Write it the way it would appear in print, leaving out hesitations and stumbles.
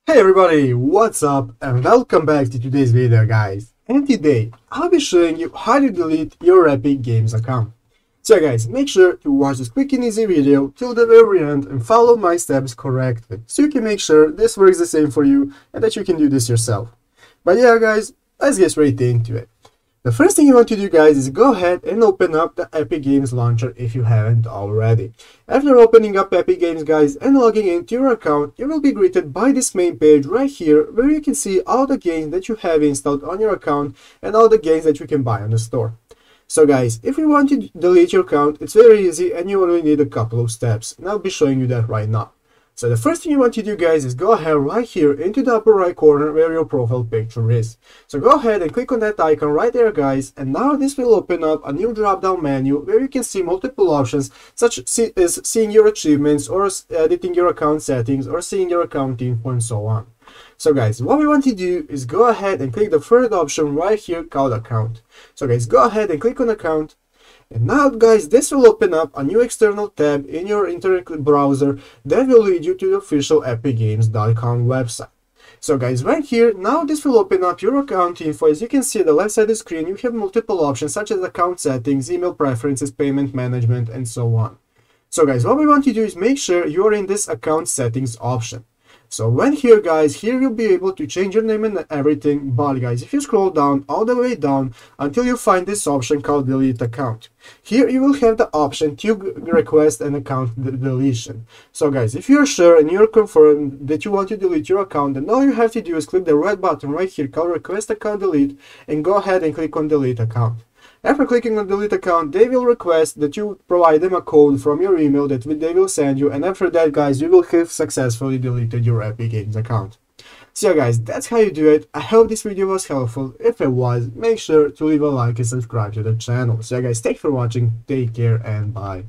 Hey everybody, what's up and welcome back to today's video guys. And today I'll be showing you how to delete your Epic Games account. So guys, make sure to watch this quick and easy video till the very end and follow my steps correctly so you can make sure this works the same for you and that you can do this yourself. But yeah guys, let's get straight into it. The first thing you want to do guys is go ahead and open up the Epic Games launcher if you haven't already. After opening up Epic Games guys and logging into your account, you will be greeted by this main page right here where you can see all the games that you have installed on your account and all the games that you can buy on the store. So guys, if you want to delete your account, it's very easy and you only need a couple of steps, and I'll be showing you that right now. So the first thing you want to do guys is go ahead right here into the upper right corner where your profile picture is. So go ahead and click on that icon right there guys, and now this will open up a new drop down menu where you can see multiple options such as seeing your achievements or editing your account settings or seeing your account info and so on. So guys, what we want to do is go ahead and click the third option right here called account. So guys, go ahead and click on account. And now guys, this will open up a new external tab in your internet browser that will lead you to the official epicgames.com website. So guys, right here, now this will open up your account info. As you can see on the left side of the screen, you have multiple options such as account settings, email preferences, payment management, and so on. So guys, what we want to do is make sure you are in this account settings option. So when here guys, here you'll be able to change your name and everything, but guys, if you scroll down all the way down until you find this option called delete account, here you will have the option to request an account deletion. So guys, if you're sure and you're confirmed that you want to delete your account, then all you have to do is click the red button right here called request account delete and go ahead and click on delete account. After clicking on delete account, they will request that you provide them a code from your email that they will send you, and after that guys, you will have successfully deleted your Epic Games account. So yeah guys, that's how you do it. I hope this video was helpful. If it was, make sure to leave a like and subscribe to the channel. So yeah guys, thanks for watching, take care and bye.